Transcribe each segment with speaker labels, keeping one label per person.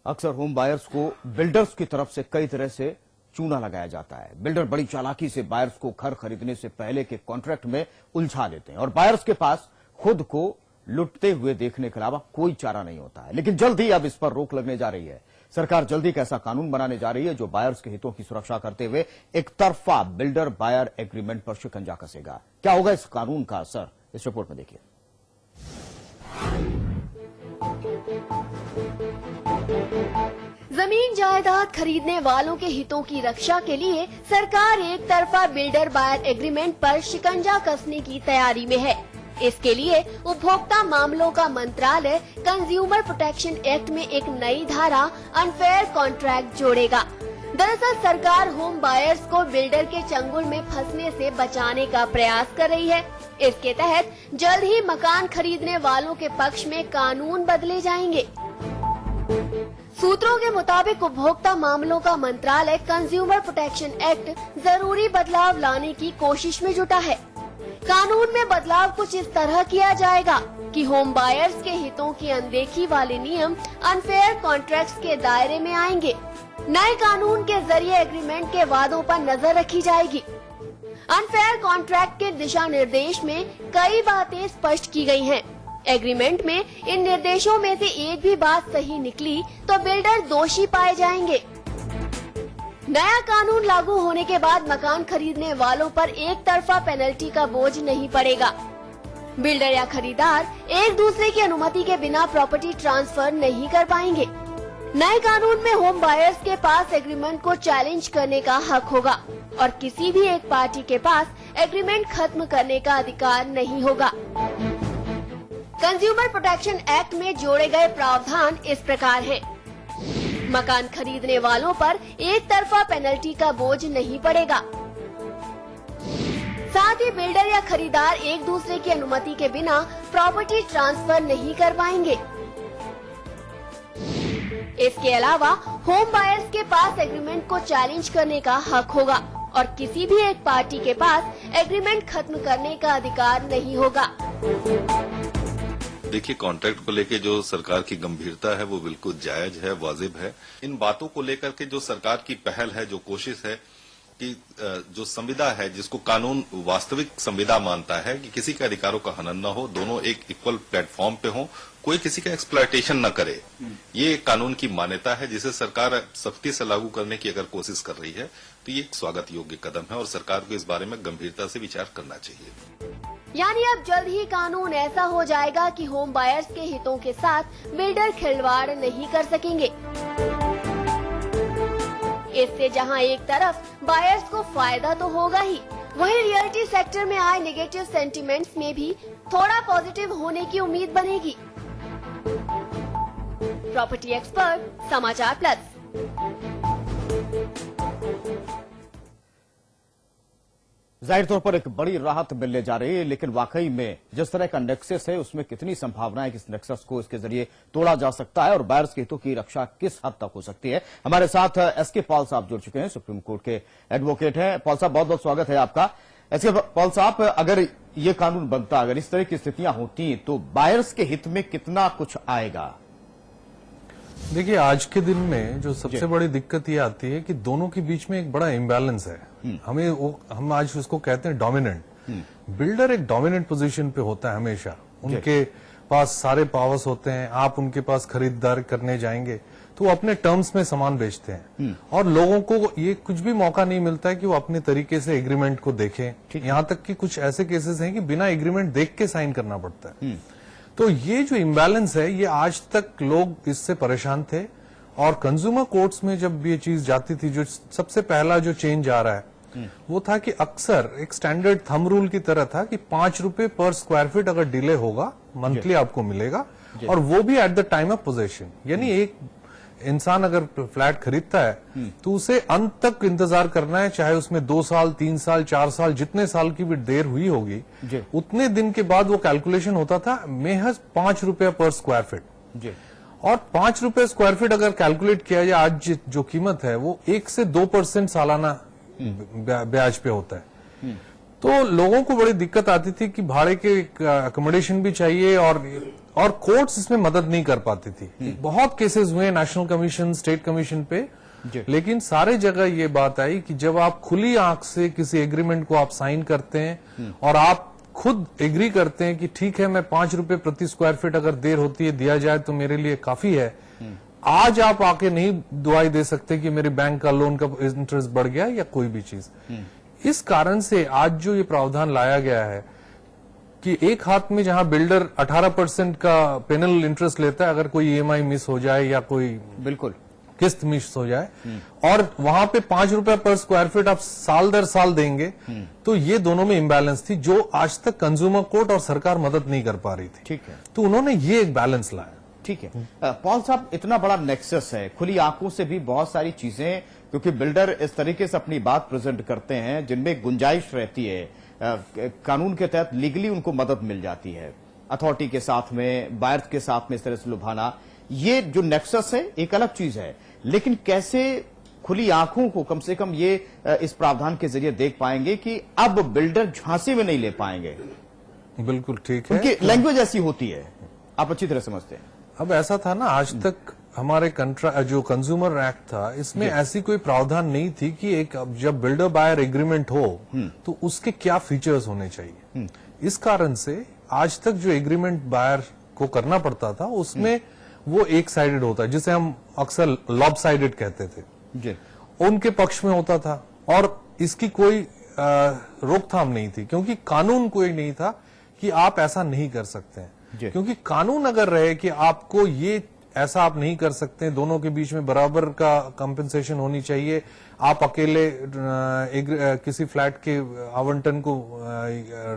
Speaker 1: अक्सर home buyers को builders की तरफ से कई तरह से चूना लगाया जाता है। बिल्डर बड़ी चालाकी से बायर्स को घर खरीदने से पहले के कॉन्ट्रैक्ट में उलझा देते हैं और बायर्स के पास खुद को लुटते हुए देखने के अलावा कोई चारा नहीं होता है। लेकिन जल्द ही अब इस पर रोक लगने जा रही है। सरकार जल्दी एक ऐसा कानून बनाने जा रही है जो बायर्स के हितों की सुरक्षा करते हुए एक तरफा बिल्डर बायर एग्रीमेंट पर शिकंजा कसेगा। क्या होगा इस कानून का असर, इस रिपोर्ट में देखिए।
Speaker 2: जमीन जायदाद खरीदने वालों के हितों की रक्षा के लिए सरकार एक तरफा बिल्डर बायर एग्रीमेंट पर शिकंजा कसने की तैयारी में है। इसके लिए उपभोक्ता मामलों का मंत्रालय कंज्यूमर प्रोटेक्शन एक्ट में एक नई धारा अनफेयर कॉन्ट्रैक्ट जोड़ेगा। दरअसल सरकार होम बायर्स को बिल्डर के चंगुल में फंसने से बचाने का प्रयास कर रही है। इसके तहत जल्द ही मकान खरीदने वालों के पक्ष में कानून बदले जाएंगे। सूत्रों के मुताबिक उपभोक्ता मामलों का मंत्रालय कंज्यूमर प्रोटेक्शन एक्ट जरूरी बदलाव लाने की कोशिश में जुटा है। कानून में बदलाव कुछ इस तरह किया जाएगा कि होम बायर्स के हितों की अनदेखी वाले नियम अनफेयर कॉन्ट्रैक्ट्स के दायरे में आएंगे। नए कानून के जरिए एग्रीमेंट के वादों पर नजर रखी जाएगी। अनफेयर कॉन्ट्रैक्ट के दिशा निर्देश में कई बातें स्पष्ट की गई हैं। एग्रीमेंट में इन निर्देशों में से एक भी बात सही निकली तो बिल्डर दोषी पाए जाएंगे। नया कानून लागू होने के बाद मकान खरीदने वालों पर एक तरफा पेनल्टी का बोझ नहीं पड़ेगा। बिल्डर या खरीदार एक दूसरे की अनुमति के बिना प्रॉपर्टी ट्रांसफर नहीं कर पाएंगे। नए कानून में होम बायर्स के पास एग्रीमेंट को चैलेंज करने का हक होगा और किसी भी एक पार्टी के पास एग्रीमेंट खत्म करने का अधिकार नहीं होगा। कंज्यूमर प्रोटेक्शन एक्ट में जोड़े गए प्रावधान इस प्रकार हैं। मकान खरीदने वालों पर एक तरफा पेनल्टी का बोझ नहीं पड़ेगा। साथ ही बिल्डर या खरीदार एक दूसरे की अनुमति के बिना प्रॉपर्टी ट्रांसफर नहीं कर पाएंगे। इसके अलावा होम बायर्स के पास एग्रीमेंट को चैलेंज करने का हक होगा और किसी भी एक पार्टी के पास एग्रीमेंट खत्म करने का अधिकार नहीं होगा।
Speaker 3: देखिए, कॉन्ट्रैक्ट को लेकर जो सरकार की गंभीरता है वो बिल्कुल जायज है, वाजिब है। इन बातों को लेकर के जो सरकार की पहल है, जो कोशिश है कि जो संविदा है, जिसको कानून वास्तविक संविदा मानता है कि किसी के अधिकारों का हनन न हो, दोनों एक इक्वल प्लेटफॉर्म पे हो, कोई किसी का एक्सप्लॉयटेशन न करे, ये कानून की मान्यता है जिसे सरकार सख्ती से लागू करने की अगर कोशिश कर रही है तो ये एक स्वागत योग्य कदम है और सरकार को इस बारे में गंभीरता से विचार करना चाहिए।
Speaker 2: यानी अब जल्द ही कानून ऐसा हो जाएगा कि होम बायर्स के हितों के साथ बिल्डर खिलवाड़ नहीं कर सकेंगे। इससे जहां एक तरफ बायर्स को फायदा तो होगा ही, वहीं रियल्टी सेक्टर में आए नेगेटिव सेंटिमेंट्स में भी थोड़ा पॉजिटिव होने की उम्मीद बनेगी। प्रॉपर्टी एक्सपर्ट, समाचार प्लस।
Speaker 1: जाहिर तौर पर एक बड़ी राहत मिलने जा रही है, लेकिन वाकई में जिस तरह का नेक्सस है उसमें कितनी संभावना है कि इस नेक्सस को इसके जरिए तोड़ा जा सकता है और बायर्स के हितों की रक्षा किस हद तक हो सकती है। हमारे साथ एसके पॉल साहब जुड़ चुके हैं, सुप्रीम कोर्ट के एडवोकेट हैं। पॉल साहब, बहुत बहुत स्वागत है आपका। एसके पॉल साहब, अगर ये कानून बनता, अगर इस तरह की स्थितियां होती तो बायर्स के हित में कितना कुछ आएगा?
Speaker 4: देखिए, आज के दिन में जो सबसे बड़ी दिक्कत ये आती है कि दोनों के बीच में एक बड़ा इम्बैलेंस है। हम आज उसको कहते हैं डोमिनेंट। बिल्डर एक डोमिनेंट पोजीशन पे होता है हमेशा, उनके पास सारे पावर्स होते हैं। आप उनके पास खरीदार करने जाएंगे तो वो अपने टर्म्स में सामान बेचते हैं और लोगों को ये कुछ भी मौका नहीं मिलता है कि वो अपने तरीके से एग्रीमेंट को देखें। यहाँ तक कि कुछ ऐसे केसेस हैं कि बिना एग्रीमेंट देख के साइन करना पड़ता है। तो ये जो इम्बैलेंस है, ये आज तक लोग इससे परेशान थे और कंज्यूमर कोर्ट्स में जब ये चीज जाती थी, जो सबसे पहला जो चेंज आ रहा है वो था कि अक्सर एक स्टैंडर्ड थंब रूल की तरह था कि 5 रुपए पर स्क्वायर फीट अगर डिले होगा मंथली आपको मिलेगा, और वो भी at the time of possession. यानी एक इंसान अगर फ्लैट खरीदता है तो उसे अंत तक इंतजार करना है, चाहे उसमें 2 साल, 3 साल, 4 साल, जितने साल की भी देर हुई होगी, उतने दिन के बाद वो कैलकुलेशन होता था महज 5 रुपया पर स्क्वायर फीट। और 5 रुपए स्क्वायर फीट अगर कैलकुलेट किया जाए, आज जो कीमत है वो 1 से 2% सालाना ब्याज पे होता है। तो लोगों को बड़ी दिक्कत आती थी कि भाड़े के अकोमोडेशन भी चाहिए और और कोर्ट्स इसमें मदद नहीं कर पाती थी। बहुत केसेस हुए नेशनल कमीशन, स्टेट कमीशन पे, लेकिन सारे जगह ये बात आई कि जब आप खुली आंख से किसी एग्रीमेंट को आप साइन करते हैं और आप खुद एग्री करते हैं कि ठीक है, मैं 5 रुपए प्रति स्क्वायर फीट अगर देर होती है दिया जाए तो मेरे लिए काफी है, आज आप आके नहीं दुआई दे सकते कि मेरे बैंक का लोन का इंटरेस्ट बढ़ गया या कोई भी चीज। इस कारण से आज जो ये प्रावधान लाया गया है कि एक हाथ में जहां बिल्डर 18% का पेनल इंटरेस्ट लेता है अगर कोई ईएमआई मिस हो जाए या कोई
Speaker 1: बिल्कुल
Speaker 4: किस्त मिस हो जाए, और वहां पे 5 रुपए पर स्क्वायर फीट आप साल दर साल देंगे, तो ये दोनों में इम्बैलेंस थी जो आज तक कंज्यूमर कोर्ट और सरकार मदद नहीं कर पा रही थी।
Speaker 1: ठीक है,
Speaker 4: तो उन्होंने ये एक बैलेंस लाया।
Speaker 1: ठीक है पॉल साहब, इतना बड़ा नेक्सस है, खुली आंखों से भी बहुत सारी चीजें, क्योंकि बिल्डर इस तरीके से अपनी बात प्रेजेंट करते हैं जिनमें गुंजाइश रहती है, कानून के तहत लीगली उनको मदद मिल जाती है, अथॉरिटी के साथ में, बायर्स के साथ में इस तरह से लुभाना, ये जो नेक्सस है एक अलग चीज है। लेकिन कैसे खुली आंखों को कम से कम ये इस प्रावधान के जरिए देख पाएंगे कि अब बिल्डर झांसे में नहीं ले पाएंगे?
Speaker 4: बिल्कुल ठीक है,
Speaker 1: उनकी लैंग्वेज ऐसी होती है, आप अच्छी तरह समझते हैं।
Speaker 4: अब ऐसा था ना, आज तक हमारे जो कंज्यूमर एक्ट था इसमें ऐसी कोई प्रावधान नहीं थी कि एक जब बिल्डर बायर एग्रीमेंट हो तो उसके क्या फीचर्स होने चाहिए। इस कारण से आज तक जो एग्रीमेंट बायर को करना पड़ता था उसमें वो एक साइडेड होता है, जिसे हम अक्सर लॉब साइडेड कहते थे
Speaker 1: जी।
Speaker 4: उनके पक्ष में होता था और इसकी कोई रोकथाम नहीं थी, क्योंकि कानून कोई नहीं था कि आप ऐसा नहीं कर सकते हैं। क्योंकि कानून अगर रहे कि आपको ये ऐसा आप नहीं कर सकते, दोनों के बीच में बराबर का कंपेंसेशन होनी चाहिए, आप अकेले किसी फ्लैट के आवंटन को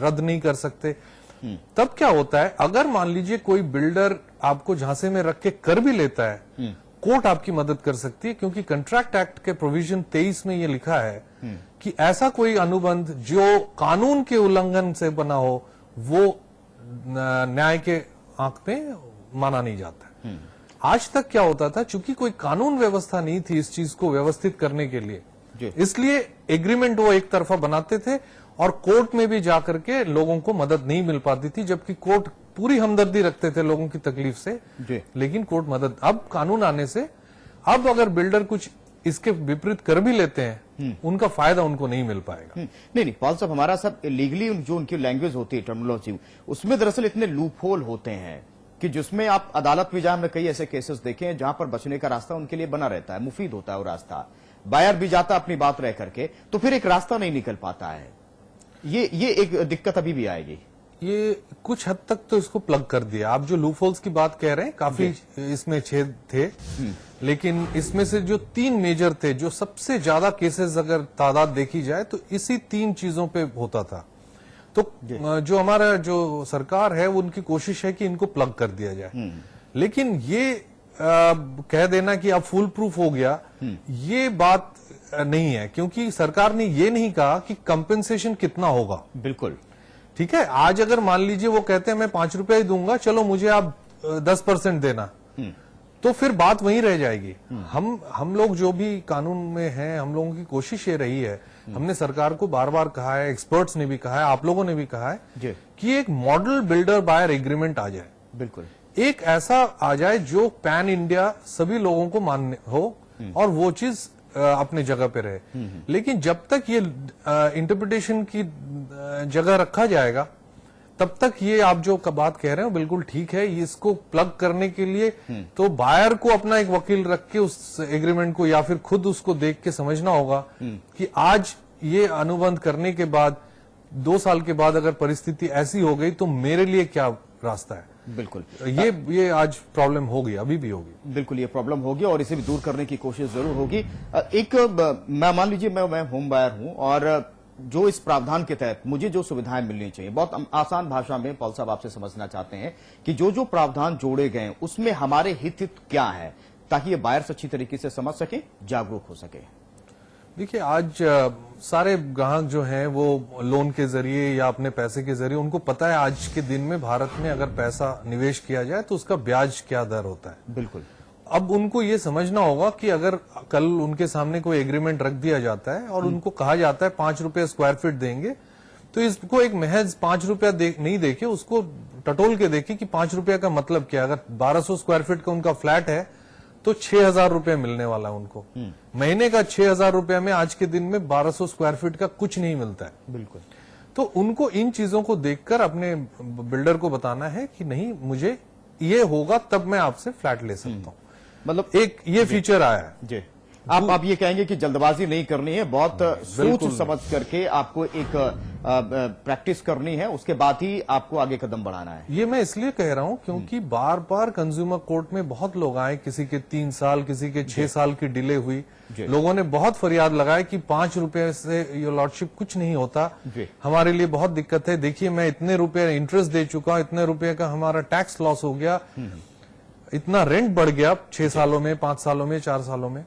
Speaker 4: रद्द नहीं कर सकते, तब क्या होता है, अगर मान लीजिए कोई बिल्डर आपको झांसे में रख के कर भी लेता है, कोर्ट आपकी मदद कर सकती है, क्योंकि कंट्रैक्ट एक्ट के प्रोविजन 23 में ये लिखा है कि ऐसा कोई अनुबंध जो कानून के उल्लंघन से बना हो वो न्याय के आंख में माना नहीं जाता है। आज तक क्या होता था, चूंकि कोई कानून व्यवस्था नहीं थी इस चीज को व्यवस्थित करने के लिए, इसलिए एग्रीमेंट वो एक तरफा बनाते थे और कोर्ट में भी जाकर के लोगों को मदद नहीं मिल पाती थी, जबकि कोर्ट पूरी हमदर्दी रखते थे लोगों की तकलीफ से, लेकिन कोर्ट मदद, अब कानून आने से अब अगर बिल्डर कुछ इसके विपरीत कर भी लेते हैं उनका फायदा उनको नहीं मिल पाएगा।
Speaker 1: नहीं पॉल साहब, हमारा सब लीगली जो उनकी लैंग्वेज होती है, टर्मिनोलॉजी, उसमें दरअसल इतने लूप होल होते हैं कि जिसमें आप अदालत में हमने कई ऐसे केसेस देखे हैं जहां पर बचने का रास्ता उनके लिए बना रहता है, मुफीद होता है वो रास्ता, बायर भी जाता अपनी बात रह करके, तो फिर एक रास्ता नहीं निकल पाता है। ये एक दिक्कत अभी भी आएगी।
Speaker 4: ये कुछ हद तक तो इसको प्लग कर दिया। आप जो लूप होल्स की बात कह रहे हैं, काफी इसमें छेद थे, लेकिन इसमें से जो 3 मेजर थे, जो सबसे ज्यादा केसेस अगर तादाद देखी जाए तो इसी 3 चीजों पे होता था। तो जो हमारा जो सरकार है वो उनकी कोशिश है कि इनको प्लग कर दिया जाए, लेकिन ये कह देना कि अब फुल प्रूफ हो गया, ये बात नहीं है, क्योंकि सरकार ने ये नहीं कहा कि कंपेंसेशन कितना होगा।
Speaker 1: बिल्कुल
Speaker 4: ठीक है, आज अगर मान लीजिए वो कहते हैं मैं 5 रुपए ही दूंगा, चलो मुझे आप 10% देना, तो फिर बात वहीं रह जाएगी। हम लोग जो भी कानून में हैं, हम लोगों की कोशिश ये रही है, हमने सरकार को बार बार कहा है, एक्सपर्ट्स ने भी कहा है, आप लोगों ने भी कहा है कि एक मॉडल बिल्डर बायर एग्रीमेंट आ जाए।
Speaker 1: बिल्कुल, एक
Speaker 4: ऐसा आ जाए जो पैन इंडिया सभी लोगों को मान्य हो और वो चीज अपने जगह पे रहे। लेकिन जब तक ये इंटरप्रिटेशन की जगह रखा जाएगा, तब तक ये आप जो बात कह रहे हो बिल्कुल ठीक है। इसको प्लग करने के लिए तो बायर को अपना एक वकील रख के उस एग्रीमेंट को या फिर खुद उसको देख के समझना होगा कि आज ये अनुबंध करने के बाद 2 साल के बाद अगर परिस्थिति ऐसी हो गई तो मेरे लिए क्या रास्ता है।
Speaker 1: बिल्कुल,
Speaker 4: ये आज प्रॉब्लम होगी, अभी भी होगी।
Speaker 1: बिल्कुल ये प्रॉब्लम होगी और इसे भी दूर करने की कोशिश जरूर होगी। एक मैं मान लीजिए मैं होम बायर हूं और जो इस प्रावधान के तहत मुझे जो सुविधाएं मिलनी चाहिए, बहुत आसान भाषा में पॉल साहब आपसे समझना चाहते हैं कि जो प्रावधान जोड़े गए उसमें हमारे हित क्या है, ताकि ये बायर्स अच्छी तरीके से समझ सके, जागरूक हो सके।
Speaker 4: देखिए, आज सारे ग्राहक जो हैं वो लोन के जरिए या अपने पैसे के जरिए, उनको पता है आज के दिन में भारत में अगर पैसा निवेश किया जाए तो उसका ब्याज क्या दर होता है।
Speaker 1: बिल्कुल,
Speaker 4: अब उनको ये समझना होगा कि अगर कल उनके सामने कोई एग्रीमेंट रख दिया जाता है और उनको कहा जाता है 5 रुपए स्क्वायर फीट देंगे, तो इसको एक महज 5 रुपया नहीं देखे, उसको टटोल के देखे कि 5 रुपया का मतलब क्या। अगर 1200 स्क्वायर फीट का उनका फ्लैट है तो 6,000 रुपया मिलने वाला है उनको। महीने का 6,000 रुपया में आज के दिन में 1200 स्क्वायर फीट का कुछ नहीं मिलता है।
Speaker 1: बिल्कुल।
Speaker 4: तो उनको इन चीजों को देखकर अपने बिल्डर को बताना है कि नहीं, मुझे ये होगा तब मैं आपसे फ्लैट ले सकता हूं। मतलब एक ये फीचर आया है
Speaker 1: जी। आप ये कहेंगे कि जल्दबाजी नहीं करनी है, बहुत सोच समझ करके आपको एक प्रैक्टिस करनी है, उसके बाद ही आपको आगे कदम बढ़ाना है।
Speaker 4: ये मैं इसलिए कह रहा हूं क्योंकि बार बार कंज्यूमर कोर्ट में बहुत लोग आए, किसी के 3 साल, किसी के 6 साल की डिले हुई। लोगों ने बहुत फरियाद लगाया कि 5 रुपए से योर लॉर्डशिप कुछ नहीं होता, हमारे लिए बहुत दिक्कत है। देखिए, मैं इतने रुपए इंटरेस्ट दे चुका हूं, इतने रुपए का हमारा टैक्स लॉस हो गया, इतना रेंट बढ़ गया 6 सालों में, 5 सालों में, 4 सालों में।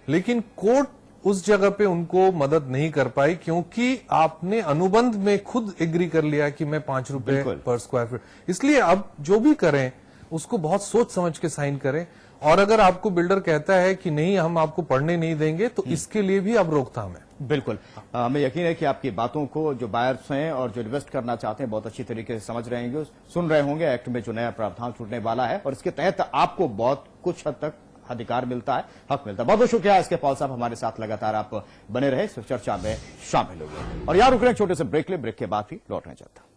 Speaker 4: लेकिन कोर्ट उस जगह पे उनको मदद नहीं कर पाई क्योंकि आपने अनुबंध में खुद एग्री कर लिया कि मैं 5 रुपए पर स्क्वायर फीट। इसलिए अब जो भी करें उसको बहुत सोच समझ के साइन करें। और अगर आपको बिल्डर कहता है कि नहीं, हम आपको पढ़ने नहीं देंगे, तो इसके लिए भी अब रोकथाम है।
Speaker 1: बिल्कुल। हमें यकीन है कि आपकी बातों को जो बायर्स हैं और जो इन्वेस्ट करना चाहते हैं बहुत अच्छी तरीके से समझ रहे होंगे, सुन रहे होंगे। एक्ट में जो नया प्रावधान छूटने वाला है और इसके तहत आपको बहुत कुछ हद तक अधिकार मिलता है, हक मिलता है। बहुत बहुत शुक्रिया एसके पॉल साहब, हमारे साथ लगातार आप बने रहे, इस चर्चा में शामिल हो गए। और यहाँ रुक रहे छोटे से ब्रेक ले, ब्रेक के बाद ही लौटना चाहता हूं।